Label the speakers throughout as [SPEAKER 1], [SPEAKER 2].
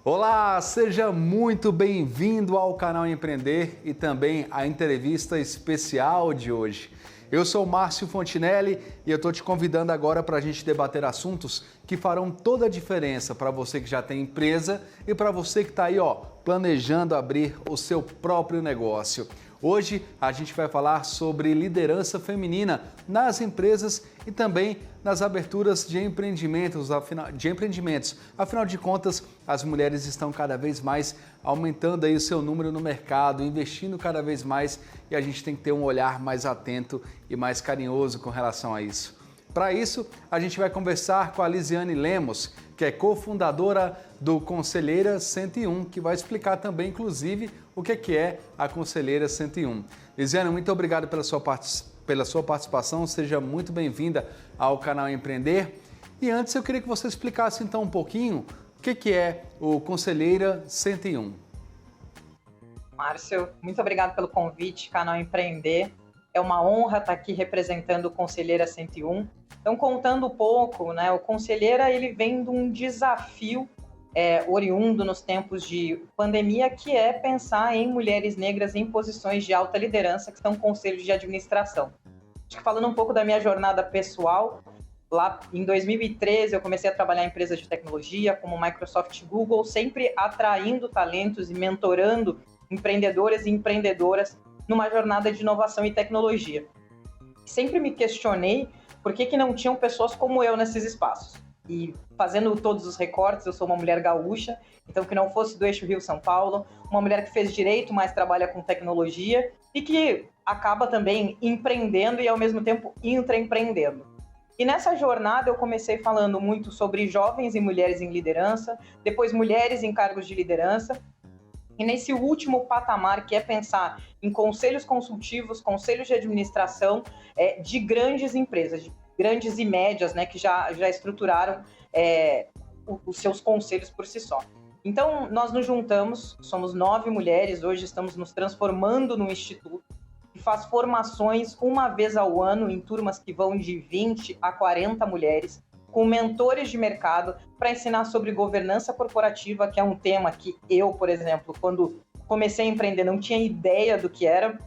[SPEAKER 1] Olá, seja muito bem-vindo ao canal Empreender e também à entrevista especial de hoje. Eu sou Márcio Fontinelli e eu estou te convidando agora para a gente debater assuntos que farão toda a diferença para você que já tem empresa e para você que está aí, planejando abrir o seu próprio negócio. Hoje a gente vai falar sobre liderança feminina nas empresas e também nas aberturas de empreendimentos. Afinal de contas, as mulheres estão cada vez mais aumentando aí o seu número no mercado, investindo cada vez mais e a gente tem que ter um olhar mais atento e mais carinhoso com relação a isso. Para isso, a gente vai conversar com a Lisiane Lemos, que é cofundadora do Conselheira 101, que vai explicar também, inclusive, o que é a Conselheira 101. Lisiane, muito obrigado pela sua participação, seja muito bem-vinda ao canal Empreender. E antes eu queria que você explicasse então um pouquinho o que é o Conselheira 101.
[SPEAKER 2] Márcio, muito obrigado pelo convite, canal Empreender. É uma honra estar aqui representando o Conselheira 101. Então, contando um pouco, o Conselheira ele vem de um desafio oriundo nos tempos de pandemia, que é pensar em mulheres negras em posições de alta liderança, que são conselhos de administração. Acho que falando um pouco da minha jornada pessoal, lá em 2013 eu comecei a trabalhar em empresas de tecnologia, como Microsoft e Google, sempre atraindo talentos e mentorando empreendedores e empreendedoras numa jornada de inovação e tecnologia. Sempre me questionei por que não tinham pessoas como eu nesses espaços. E fazendo todos os recortes, eu sou uma mulher gaúcha, então que não fosse do eixo Rio-São Paulo, uma mulher que fez direito, mas trabalha com tecnologia e que acaba também empreendendo e ao mesmo tempo intraempreendendo. E nessa jornada eu comecei falando muito sobre jovens e mulheres em liderança, depois mulheres em cargos de liderança, e nesse último patamar, que é pensar em conselhos consultivos, conselhos de administração de grandes empresas, de grandes e médias, que já estruturaram os seus conselhos por si só. Então, nós nos juntamos, somos 9 mulheres, hoje estamos nos transformando num instituto que faz formações uma vez ao ano em turmas que vão de 20 a 40 mulheres, com mentores de mercado, para ensinar sobre governança corporativa, que é um tema que eu, por exemplo, quando comecei a empreender, não tinha ideia do que era,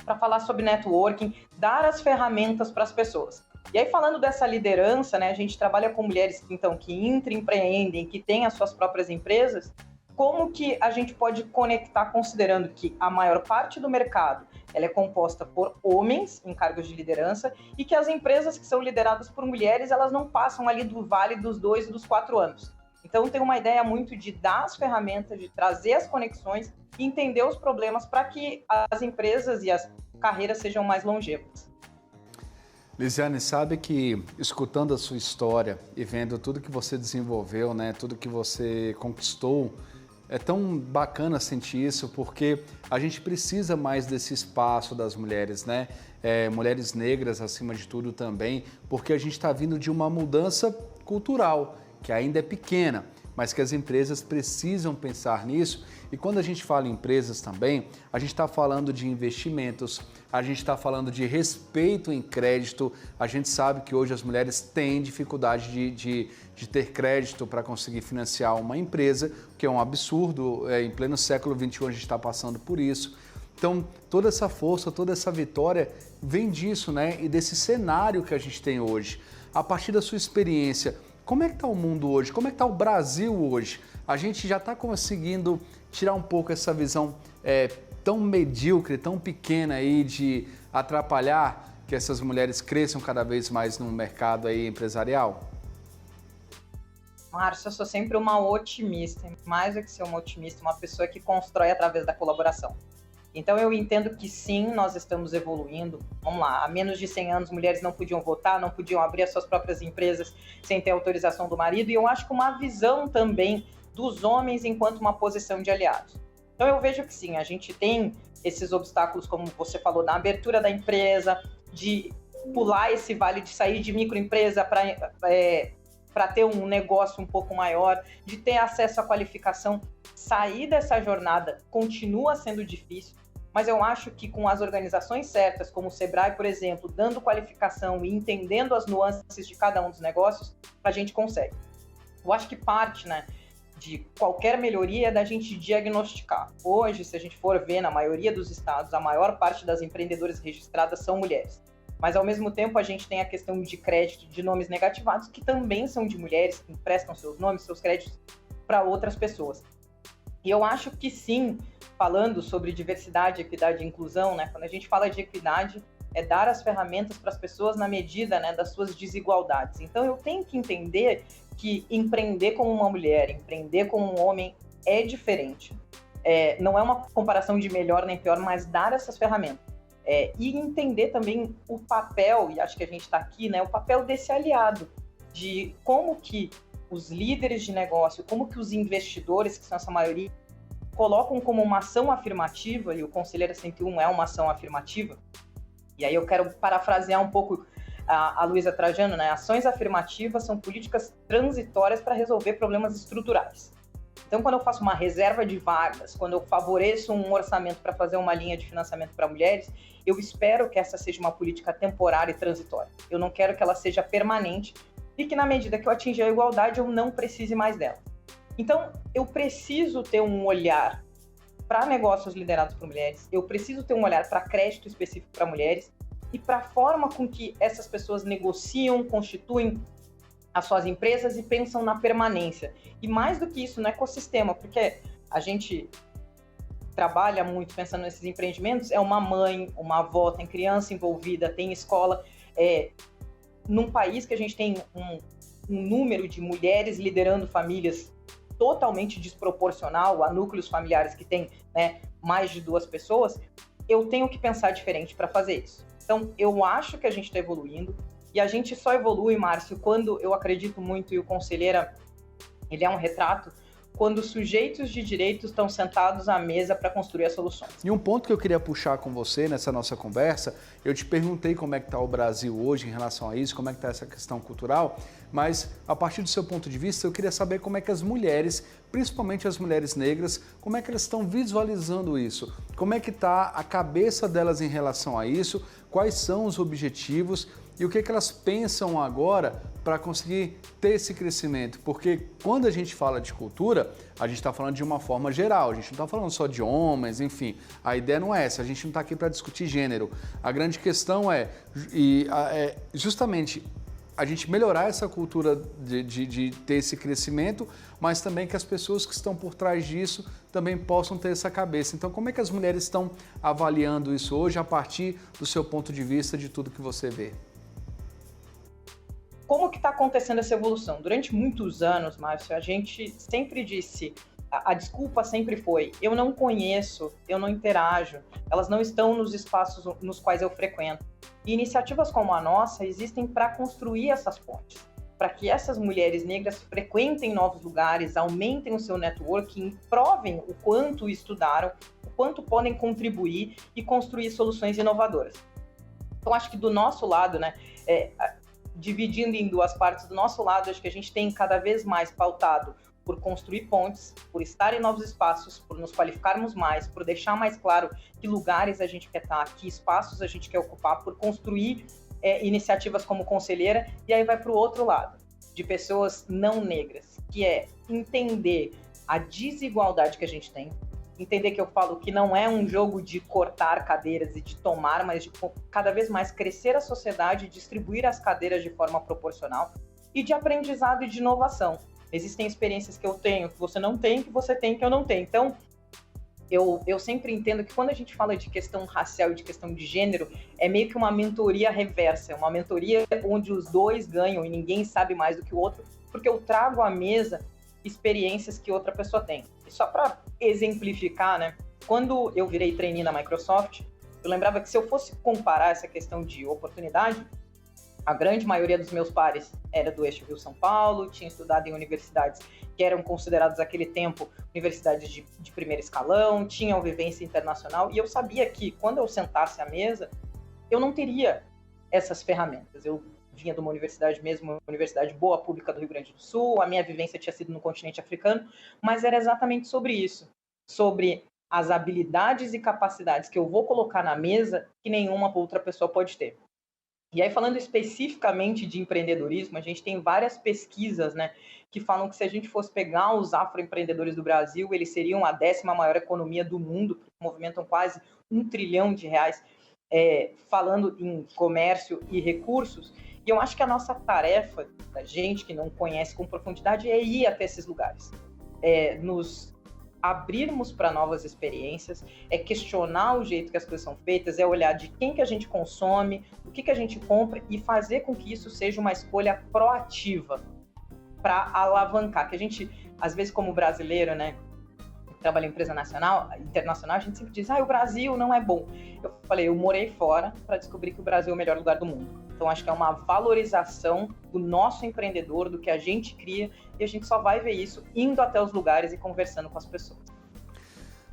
[SPEAKER 2] para falar sobre networking, dar as ferramentas para as pessoas. E aí, falando dessa liderança, a gente trabalha com mulheres que intraempreendem, que têm as suas próprias empresas. Como que a gente pode conectar, considerando que a maior parte do mercado ela é composta por homens em cargos de liderança e que as empresas que são lideradas por mulheres, elas não passam ali do vale dos 2 e dos 4 anos. Então, tem uma ideia muito de dar as ferramentas, de trazer as conexões e entender os problemas para que as empresas e as carreiras sejam mais longevas.
[SPEAKER 1] Lisiane, sabe que escutando a sua história e vendo tudo que você desenvolveu, tudo que você conquistou, é tão bacana sentir isso, porque a gente precisa mais desse espaço das mulheres, mulheres negras acima de tudo também, porque a gente está vindo de uma mudança cultural, que ainda é pequena, mas que as empresas precisam pensar nisso. E quando a gente fala em empresas também, a gente está falando de investimentos, a gente está falando de respeito em crédito. A gente sabe que hoje as mulheres têm dificuldade de ter crédito para conseguir financiar uma empresa, que é um absurdo. Em pleno século XXI a gente está passando por isso. Então, toda essa força, toda essa vitória vem disso, e desse cenário que a gente tem hoje. A partir da sua experiência, como é que está o mundo hoje? Como é que está o Brasil hoje? A gente já está conseguindo tirar um pouco essa visão tão medíocre, tão pequena aí de atrapalhar que essas mulheres cresçam cada vez mais no mercado aí empresarial?
[SPEAKER 2] Márcio, eu sou sempre uma otimista, mais do que ser uma otimista, uma pessoa que constrói através da colaboração. Então eu entendo que sim, nós estamos evoluindo. Vamos lá, há menos de 100 anos mulheres não podiam votar, não podiam abrir as suas próprias empresas sem ter autorização do marido, e eu acho que uma visão também dos homens enquanto uma posição de aliados. Então eu vejo que sim, a gente tem esses obstáculos, como você falou, na abertura da empresa, de pular esse vale, de sair de microempresa para ter um negócio um pouco maior, de ter acesso à qualificação. Sair dessa jornada continua sendo difícil, mas eu acho que com as organizações certas, como o Sebrae, por exemplo, dando qualificação e entendendo as nuances de cada um dos negócios, a gente consegue. Eu acho que parte de qualquer melhoria é da gente diagnosticar. Hoje, se a gente for ver, na maioria dos estados, a maior parte das empreendedoras registradas são mulheres. Mas, ao mesmo tempo, a gente tem a questão de crédito de nomes negativados, que também são de mulheres, que emprestam seus nomes, seus créditos para outras pessoas. E eu acho que sim, falando sobre diversidade, equidade e inclusão, né, quando a gente fala de equidade, é dar as ferramentas para as pessoas na medida, né, das suas desigualdades. Então, eu tenho que entender que empreender como uma mulher, empreender como um homem é diferente. Não é uma comparação de melhor nem pior, mas dar essas ferramentas. E entender também o papel, e acho que a gente está aqui, né, o papel desse aliado, de como que os líderes de negócio, como que os investidores, que são essa maioria, colocam como uma ação afirmativa, e o Conselheira 101 é uma ação afirmativa, e aí eu quero parafrasear um pouco a Luísa Trajano, né? Ações afirmativas são políticas transitórias para resolver problemas estruturais. Então, quando eu faço uma reserva de vagas, quando eu favoreço um orçamento para fazer uma linha de financiamento para mulheres, eu espero que essa seja uma política temporária e transitória. Eu não quero que ela seja permanente e que, na medida que eu atingir a igualdade, eu não precise mais dela. Então, eu preciso ter um olhar para negócios liderados por mulheres, eu preciso ter um olhar para crédito específico para mulheres e para a forma com que essas pessoas negociam, constituem as suas empresas e pensam na permanência. E mais do que isso, no ecossistema, porque a gente trabalha muito pensando nesses empreendimentos, é uma mãe, uma avó, tem criança envolvida, tem escola. Num país que a gente tem um número de mulheres liderando famílias totalmente desproporcional a núcleos familiares que tem, né, mais de 2 pessoas, eu tenho que pensar diferente para fazer isso. Então, eu acho que a gente está evoluindo, e a gente só evolui, Márcio, quando eu acredito muito, e o Conselheira, ele é um retrato, quando sujeitos de direitos estão sentados à mesa para construir as soluções.
[SPEAKER 1] E um ponto que eu queria puxar com você nessa nossa conversa, eu te perguntei como é que está o Brasil hoje em relação a isso, como é que está essa questão cultural, mas a partir do seu ponto de vista, eu queria saber como é que as mulheres, principalmente as mulheres negras, como é que elas estão visualizando isso? Como é que está a cabeça delas em relação a isso? Quais são os objetivos? E o que elas pensam agora para conseguir ter esse crescimento? Porque quando a gente fala de cultura, a gente está falando de uma forma geral, a gente não está falando só de homens, enfim, a ideia não é essa, a gente não está aqui para discutir gênero. A grande questão é justamente a gente melhorar essa cultura de ter esse crescimento, mas também que as pessoas que estão por trás disso também possam ter essa cabeça. Então, como é que as mulheres estão avaliando isso hoje a partir do seu ponto de vista de tudo que você vê?
[SPEAKER 2] Como que está acontecendo essa evolução? Durante muitos anos, Márcio, a gente sempre disse, a desculpa sempre foi, eu não conheço, eu não interajo, elas não estão nos espaços nos quais eu frequento. E iniciativas como a nossa existem para construir essas pontes, para que essas mulheres negras frequentem novos lugares, aumentem o seu networking, provem o quanto estudaram, o quanto podem contribuir e construir soluções inovadoras. Então, acho que do nosso lado, né, dividindo em 2 partes, do nosso lado, acho que a gente tem cada vez mais pautado por construir pontes, por estar em novos espaços, por nos qualificarmos mais, por deixar mais claro que lugares a gente quer estar, que espaços a gente quer ocupar, por construir iniciativas como Conselheira, e aí vai para o outro lado, de pessoas não negras, que é entender a desigualdade que a gente tem, entender que eu falo que não é um jogo de cortar cadeiras e de tomar, mas de cada vez mais crescer a sociedade, distribuir as cadeiras de forma proporcional e de aprendizado e de inovação. Existem experiências que eu tenho, que você não tem, que você tem, que eu não tenho. Então, eu sempre entendo que quando a gente fala de questão racial e de questão de gênero, é meio que uma mentoria reversa, uma mentoria onde os dois ganham e ninguém sabe mais do que o outro, porque eu trago à mesa experiências que outra pessoa tem. E só para exemplificar, né? Quando eu virei trainee na Microsoft, eu lembrava que se eu fosse comparar essa questão de oportunidade, a grande maioria dos meus pares era do eixo Rio-São Paulo, tinha estudado em universidades que eram consideradas naquele tempo universidades de primeiro escalão, tinham vivência internacional, e eu sabia que quando eu sentasse à mesa, eu não teria essas ferramentas. Eu vinha de uma universidade mesmo, uma universidade boa, pública do Rio Grande do Sul, a minha vivência tinha sido no continente africano, mas era exatamente sobre isso, sobre as habilidades e capacidades que eu vou colocar na mesa que nenhuma outra pessoa pode ter. E aí, falando especificamente de empreendedorismo, a gente tem várias pesquisas, né, que falam que se a gente fosse pegar os afroempreendedores do Brasil, eles seriam a 10ª maior economia do mundo, porque movimentam quase R$ 1 trilhão, falando em comércio e recursos. E eu acho que a nossa tarefa, da gente que não conhece com profundidade, é ir até esses lugares, nos abrirmos para novas experiências, é questionar o jeito que as coisas são feitas, é olhar de quem que a gente consome, o que a gente compra e fazer com que isso seja uma escolha proativa para alavancar. Que a gente, às vezes, como brasileiro, né, trabalha em empresa internacional, a gente sempre diz, o Brasil não é bom. Eu falei, eu morei fora para descobrir que o Brasil é o melhor lugar do mundo. Então, acho que é uma valorização do nosso empreendedor, do que a gente cria, e a gente só vai ver isso indo até os lugares e conversando com as pessoas.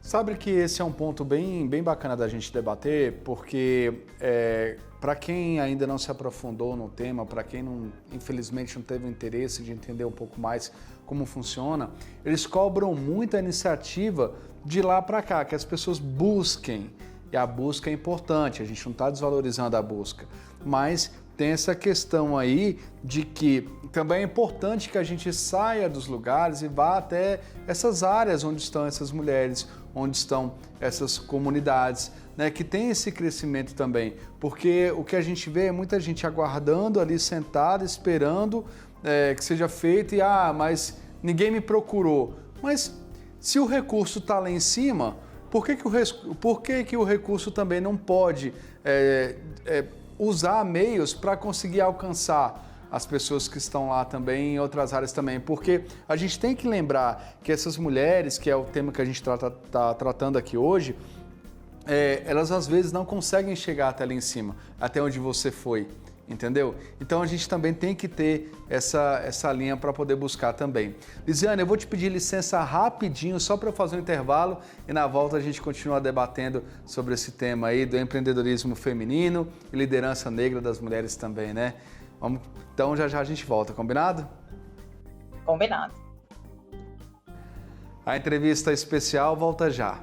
[SPEAKER 1] Sabe que esse é um ponto bem bacana da gente debater, porque para quem ainda não se aprofundou no tema, para quem não, infelizmente não teve o interesse de entender um pouco mais como funciona, eles cobram muita iniciativa de lá para cá, que as pessoas busquem. E a busca é importante, a gente não está desvalorizando a busca, mas tem essa questão aí de que também é importante que a gente saia dos lugares e vá até essas áreas onde estão essas mulheres, onde estão essas comunidades, né, que tem esse crescimento também, porque o que a gente vê é muita gente aguardando ali, sentada, esperando que seja feito e, mas ninguém me procurou. Mas se o recurso está lá em cima, por que o recurso também não pode usar meios para conseguir alcançar as pessoas que estão lá também, em outras áreas também? Porque a gente tem que lembrar que essas mulheres, que é o tema que a gente está tratando aqui hoje, elas às vezes não conseguem chegar até lá em cima, até onde você foi, entendeu? Então a gente também tem que ter essa linha para poder buscar também. Lisiane, eu vou te pedir licença rapidinho, só para fazer um intervalo, e na volta a gente continua debatendo sobre esse tema aí do empreendedorismo feminino e liderança negra das mulheres também, né? Então já a gente volta, combinado?
[SPEAKER 2] Combinado.
[SPEAKER 1] A entrevista especial volta já.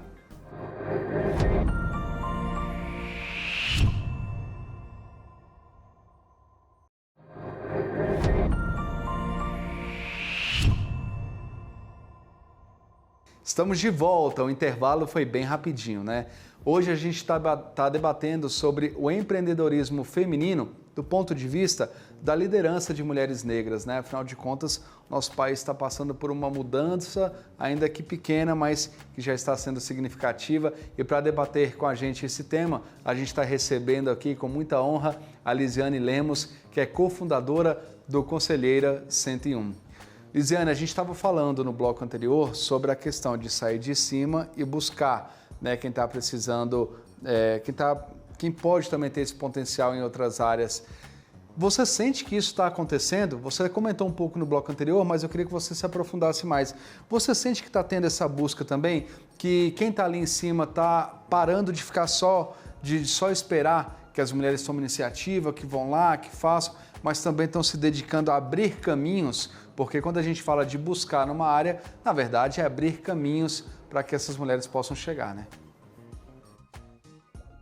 [SPEAKER 1] Estamos de volta, o intervalo foi bem rapidinho, né? Hoje a gente está debatendo sobre o empreendedorismo feminino do ponto de vista da liderança de mulheres negras, né? Afinal de contas, nosso país está passando por uma mudança, ainda que pequena, mas que já está sendo significativa. E para debater com a gente esse tema, a gente está recebendo aqui com muita honra a Lisiane Lemos, que é cofundadora do Conselheira 101. Lisiane, a gente estava falando no bloco anterior sobre a questão de sair de cima e buscar, né, quem está precisando, quem pode também ter esse potencial em outras áreas. Você sente que isso está acontecendo? Você comentou um pouco no bloco anterior, mas eu queria que você se aprofundasse mais. Você sente que está tendo essa busca também? Que quem está ali em cima está parando de ficar só esperar que as mulheres tomem iniciativa, que vão lá, que façam, mas também estão se dedicando a abrir caminhos, porque quando a gente fala de buscar numa área, na verdade é abrir caminhos para que essas mulheres possam chegar, né?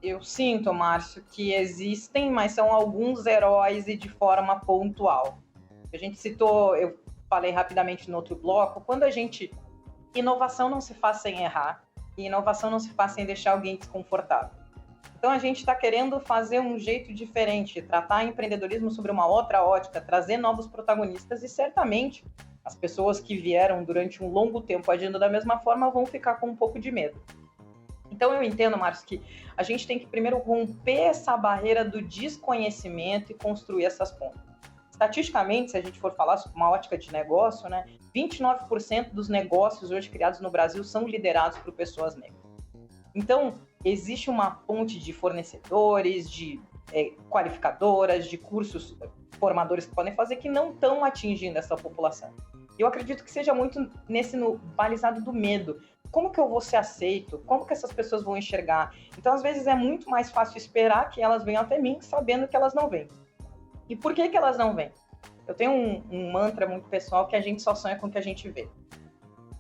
[SPEAKER 2] Eu sinto, Márcio, que existem, mas são alguns heróis e de forma pontual. A gente citou, eu falei rapidamente no outro bloco, inovação não se faz sem errar, e inovação não se faz sem deixar alguém desconfortável. Então a gente está querendo fazer um jeito diferente, tratar empreendedorismo sobre uma outra ótica, trazer novos protagonistas, e certamente as pessoas que vieram durante um longo tempo agindo da mesma forma vão ficar com um pouco de medo. Então eu entendo, Márcio, que a gente tem que primeiro romper essa barreira do desconhecimento e construir essas pontes. Estatisticamente, se a gente for falar sobre uma ótica de negócio, né, 29% dos negócios hoje criados no Brasil são liderados por pessoas negras. Então, existe uma ponte de fornecedores, de qualificadoras, de cursos formadores que podem fazer que não estão atingindo essa população. Eu acredito que seja muito balizado do medo. Como que eu vou ser aceito? Como que essas pessoas vão enxergar? Então, às vezes, é muito mais fácil esperar que elas venham até mim, sabendo que elas não vêm. E por que elas não vêm? Eu tenho um mantra muito pessoal que a gente só sonha com o que a gente vê.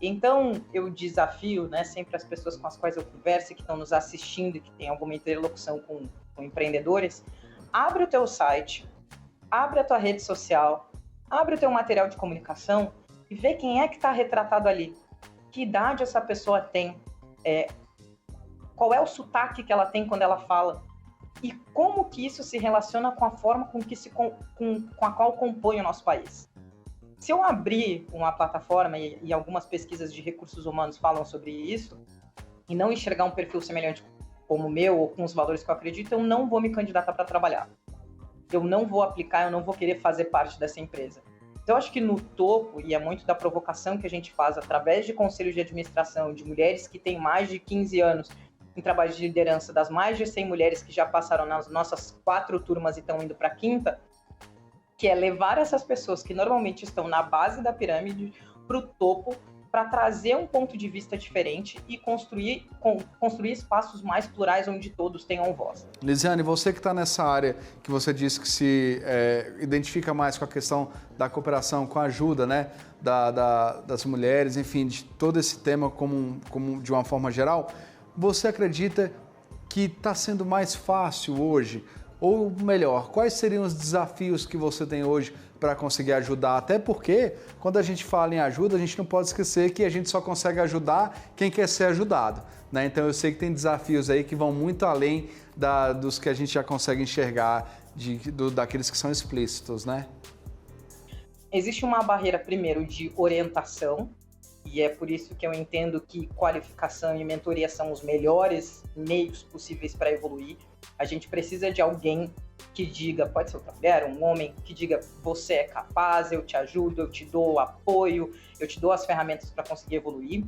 [SPEAKER 2] Então, eu desafio, né, sempre as pessoas com as quais eu converso, que estão nos assistindo e que têm alguma interlocução com empreendedores, abre o teu site, abre a tua rede social, abre o teu material de comunicação e vê quem é que está retratado ali. Que idade essa pessoa tem? Qual é o sotaque que ela tem quando ela fala? E como que isso se relaciona com a forma com a qual compõe o nosso país? Se eu abrir uma plataforma, e algumas pesquisas de recursos humanos falam sobre isso, e não enxergar um perfil semelhante como o meu, ou com os valores que eu acredito, eu não vou me candidatar para trabalhar. Eu não vou aplicar, eu não vou querer fazer parte dessa empresa. Então, eu acho que no topo, e é muito da provocação que a gente faz através de conselhos de administração, de mulheres que têm mais de 15 anos em trabalho de liderança, das mais de 100 mulheres que já passaram nas nossas 4 turmas e estão indo para a 5ª, que é levar essas pessoas que normalmente estão na base da pirâmide para o topo, para trazer um ponto de vista diferente e construir espaços mais plurais onde todos tenham voz.
[SPEAKER 1] Lisiane, você que está nessa área, que você disse que se identifica mais com a questão da cooperação, com a ajuda, né, das mulheres, enfim, de todo esse tema como de uma forma geral, você acredita que está sendo mais fácil hoje? Ou melhor, quais seriam os desafios que você tem hoje para conseguir ajudar? Até porque, quando a gente fala em ajuda, a gente não pode esquecer que a gente só consegue ajudar quem quer ser ajudado, né? Então, eu sei que tem desafios aí que vão muito além dos que a gente já consegue enxergar, daqueles que são explícitos, né?
[SPEAKER 2] Existe uma barreira, primeiro, de orientação, e é por isso que eu entendo que qualificação e mentoria são os melhores meios possíveis para evoluir. A gente precisa de alguém que diga, pode ser outra mulher, um homem, que diga, você é capaz, eu te ajudo, eu te dou apoio, eu te dou as ferramentas para conseguir evoluir.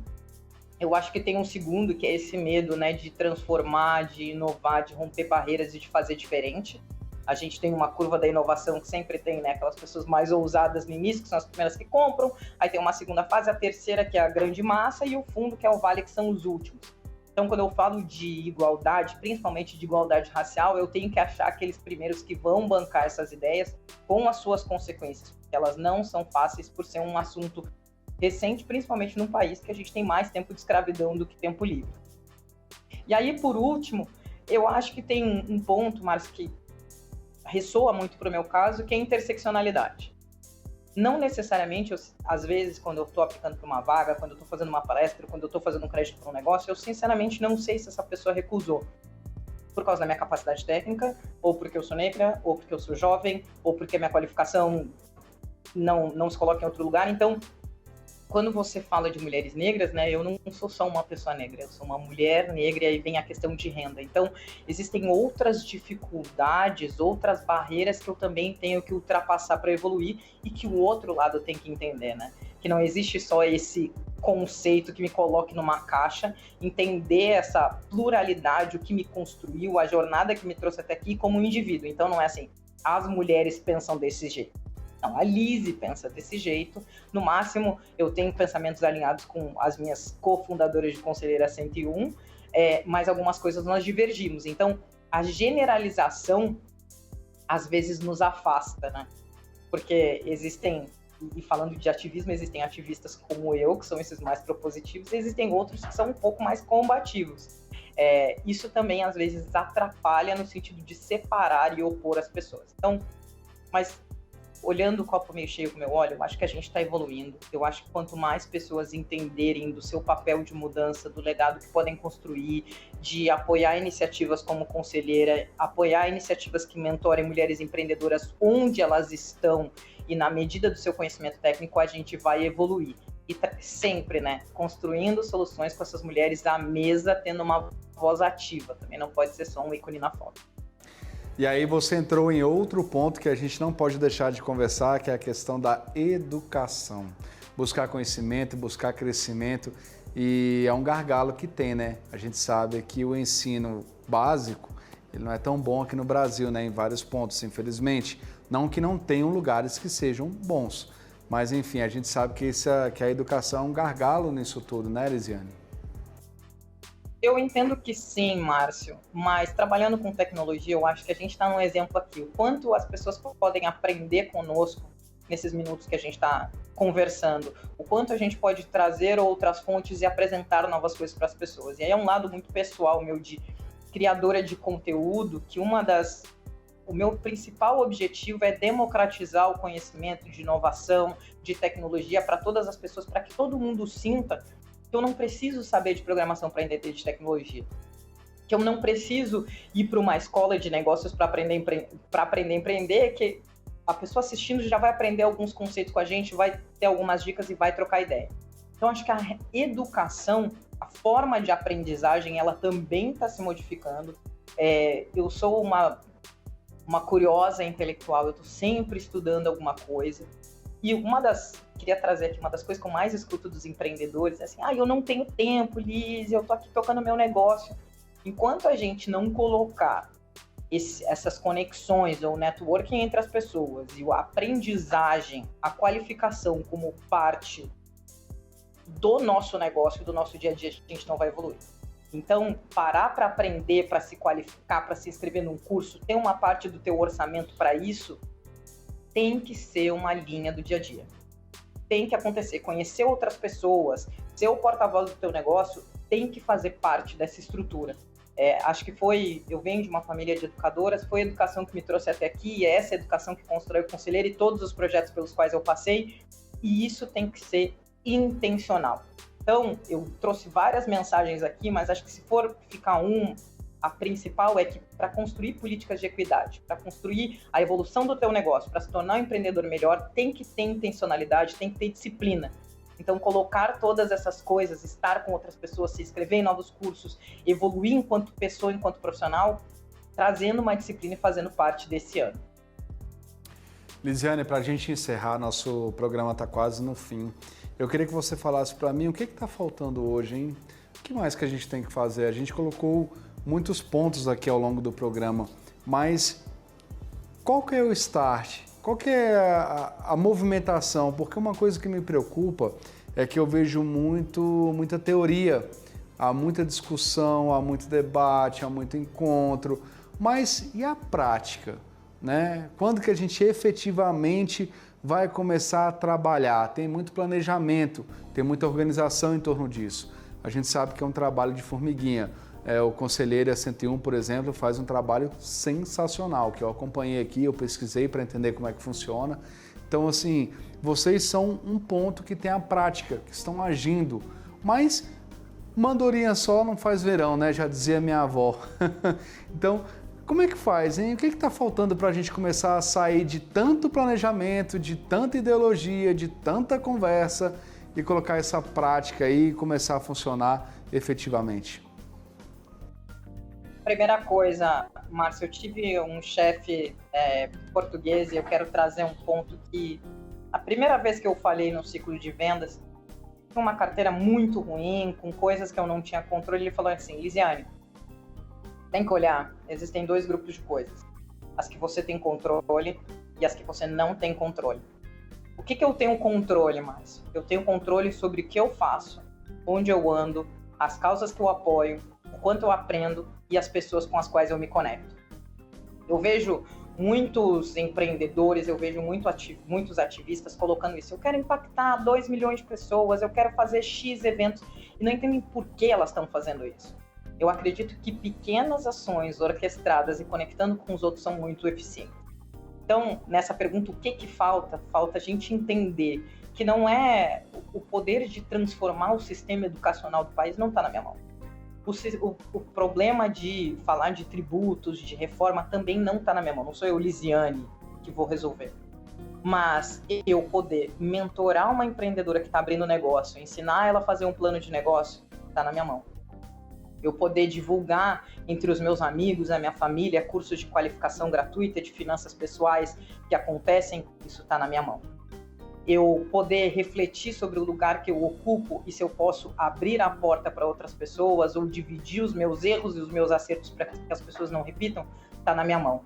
[SPEAKER 2] Eu acho que tem um segundo, que é esse medo, né, de transformar, de inovar, de romper barreiras e de fazer diferente. A gente tem uma curva da inovação que sempre tem, né, aquelas pessoas mais ousadas no início, que são as primeiras que compram, aí tem uma segunda fase, a terceira, que é a grande massa, e o fundo, que é o vale, que são os últimos. Então, quando eu falo de igualdade, principalmente de igualdade racial, eu tenho que achar aqueles primeiros que vão bancar essas ideias com as suas consequências, porque elas não são fáceis por ser um assunto recente, principalmente num país que a gente tem mais tempo de escravidão do que tempo livre. E aí, por último, eu acho que tem um ponto, Márcio, que ressoa muito para o meu caso, que é a interseccionalidade. Não necessariamente, às vezes, quando eu estou aplicando para uma vaga, quando eu estou fazendo uma palestra, quando eu estou fazendo um crédito para um negócio, eu sinceramente não sei se essa pessoa recusou por causa da minha capacidade técnica, ou porque eu sou negra, ou porque eu sou jovem, ou porque a minha qualificação não se coloca em outro lugar. Então, quando você fala de mulheres negras, né, eu não sou só uma pessoa negra, eu sou uma mulher negra, e aí vem a questão de renda. Então, existem outras dificuldades, outras barreiras que eu também tenho que ultrapassar para evoluir e que o outro lado tem que entender, né? Que não existe só esse conceito que me coloque numa caixa, entender essa pluralidade, o que me construiu, a jornada que me trouxe até aqui como um indivíduo. Então, não é assim, as mulheres pensam desse jeito. Não, a Lise pensa desse jeito. No máximo, eu tenho pensamentos alinhados com as minhas cofundadoras de Conselheira 101, mas algumas coisas nós divergimos. Então, a generalização, às vezes, nos afasta, né? Porque existem, e falando de ativismo, existem ativistas como eu, que são esses mais propositivos, e existem outros que são um pouco mais combativos. Isso também, às vezes, atrapalha no sentido de separar e opor as pessoas. Então, mas olhando o copo meio cheio como eu olho, eu acho que a gente está evoluindo. Eu acho que quanto mais pessoas entenderem do seu papel de mudança, do legado que podem construir, de apoiar iniciativas como Conselheira, apoiar iniciativas que mentorem mulheres empreendedoras onde elas estão e na medida do seu conhecimento técnico, a gente vai evoluir. E sempre, né, construindo soluções com essas mulheres à mesa, tendo uma voz ativa. Também não pode ser só um ícone na foto.
[SPEAKER 1] E aí você entrou em outro ponto que a gente não pode deixar de conversar, que é a questão da educação. Buscar conhecimento, buscar crescimento, e é um gargalo que tem, né? A gente sabe que o ensino básico, ele não é tão bom aqui no Brasil, né? Em vários pontos, infelizmente. Não que não tenham lugares que sejam bons, mas enfim, a gente sabe que a educação é um gargalo nisso tudo, né, Lisiane?
[SPEAKER 2] Eu entendo que sim, Márcio, mas trabalhando com tecnologia, eu acho que a gente está num exemplo aqui. O quanto as pessoas podem aprender conosco nesses minutos que a gente está conversando, o quanto a gente pode trazer outras fontes e apresentar novas coisas para as pessoas. E aí é um lado muito pessoal meu de criadora de conteúdo, que uma das o meu principal objetivo é democratizar o conhecimento de inovação, de tecnologia para todas as pessoas, para que todo mundo sinta que eu não preciso saber de programação para entender de tecnologia, que eu não preciso ir para uma escola de negócios para aprender a empreender, que a pessoa assistindo já vai aprender alguns conceitos com a gente, vai ter algumas dicas e vai trocar ideia. Então, acho que a educação, a forma de aprendizagem, ela também está se modificando. Eu sou uma curiosa intelectual, eu estou sempre estudando alguma coisa. E queria trazer aqui uma das coisas que eu mais escuto dos empreendedores, é assim, eu não tenho tempo, Liz, eu tô aqui tocando meu negócio. Enquanto a gente não colocar essas conexões ou networking entre as pessoas e a aprendizagem, a qualificação como parte do nosso negócio, do nosso dia a dia, a gente não vai evoluir. Então, parar para aprender, para se qualificar, para se inscrever num curso, ter uma parte do teu orçamento para isso, tem que ser uma linha do dia a dia. Tem que acontecer. Conhecer outras pessoas, ser o porta-voz do teu negócio, tem que fazer parte dessa estrutura. Acho que eu venho de uma família de educadoras, foi a educação que me trouxe até aqui, e é essa educação que constrói o Conselheiro e todos os projetos pelos quais eu passei, e isso tem que ser intencional. Então, eu trouxe várias mensagens aqui, mas acho que se for ficar a principal é que para construir políticas de equidade, para construir a evolução do teu negócio, para se tornar um empreendedor melhor, tem que ter intencionalidade, tem que ter disciplina. Então, colocar todas essas coisas, estar com outras pessoas, se inscrever em novos cursos, evoluir enquanto pessoa, enquanto profissional, trazendo uma disciplina e fazendo parte desse ano.
[SPEAKER 1] Lisiane, para a gente encerrar, nosso programa está quase no fim. Eu queria que você falasse para mim o que está faltando hoje, hein? O que mais que a gente tem que fazer? A gente colocou muitos pontos aqui ao longo do programa, mas qual que é o start? Qual que é a movimentação? Porque uma coisa que me preocupa é que eu vejo muita teoria, há muita discussão, há muito debate, há muito encontro, mas e a prática? Né? Quando que a gente efetivamente vai começar a trabalhar? Tem muito planejamento, tem muita organização em torno disso. A gente sabe que é um trabalho de formiguinha. O Conselheiro 101, por exemplo, faz um trabalho sensacional, que eu acompanhei aqui, eu pesquisei para entender como é que funciona. Então, assim, vocês são um ponto que tem a prática, que estão agindo. Mas uma andorinha só não faz verão, né? Já dizia minha avó. Então, como é que faz, hein? O que está faltando para a gente começar a sair de tanto planejamento, de tanta ideologia, de tanta conversa e colocar essa prática aí e começar a funcionar efetivamente?
[SPEAKER 2] Primeira coisa, Márcio, eu tive um chefe português e eu quero trazer um ponto que a primeira vez que eu falei no ciclo de vendas, tinha uma carteira muito ruim, com coisas que eu não tinha controle, ele falou assim, Lisiane, tem que olhar, existem 2 grupos de coisas, as que você tem controle e as que você não tem controle. O que eu tenho controle, Márcio? Eu tenho controle sobre o que eu faço, onde eu ando, as causas que eu apoio, o quanto eu aprendo e as pessoas com as quais eu me conecto. Eu vejo muitos empreendedores, eu vejo muitos ativistas colocando isso. Eu quero impactar 2 milhões de pessoas, eu quero fazer X eventos, e não entendem por que elas estão fazendo isso. Eu acredito que pequenas ações orquestradas e conectando com os outros são muito eficientes. Então, nessa pergunta, o que falta? Falta a gente entender que não é o poder de transformar o sistema educacional do país, não está na minha mão. O problema de falar de tributos, de reforma, também não está na minha mão. Não sou eu, Lisiane, que vou resolver. Mas eu poder mentorar uma empreendedora que está abrindo negócio, ensinar ela a fazer um plano de negócio, está na minha mão. Eu poder divulgar entre os meus amigos, a minha família, cursos de qualificação gratuita de finanças pessoais que acontecem, isso está na minha mão. Eu poder refletir sobre o lugar que eu ocupo e se eu posso abrir a porta para outras pessoas ou dividir os meus erros e os meus acertos para que as pessoas não repitam, está na minha mão.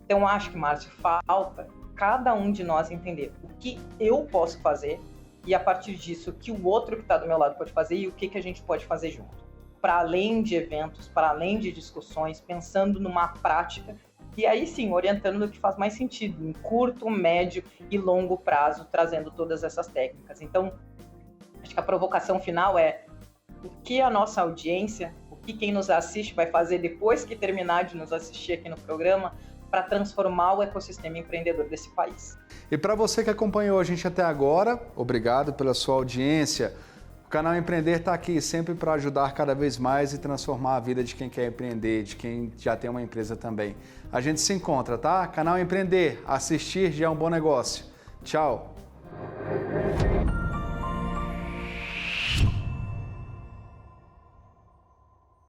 [SPEAKER 2] Então, acho que, Márcio, falta cada um de nós entender o que eu posso fazer e, a partir disso, o que o outro que está do meu lado pode fazer e o que a gente pode fazer junto. Para além de eventos, para além de discussões, pensando numa prática e aí sim, orientando no que faz mais sentido, em curto, médio e longo prazo, trazendo todas essas técnicas. Então, acho que a provocação final é o que a nossa audiência, o que quem nos assiste vai fazer depois que terminar de nos assistir aqui no programa, para transformar o ecossistema empreendedor desse país.
[SPEAKER 1] E para você que acompanhou a gente até agora, obrigado pela sua audiência. O canal Empreender está aqui sempre para ajudar cada vez mais e transformar a vida de quem quer empreender, de quem já tem uma empresa também. A gente se encontra, tá? Canal Empreender, assistir já é um bom negócio. Tchau!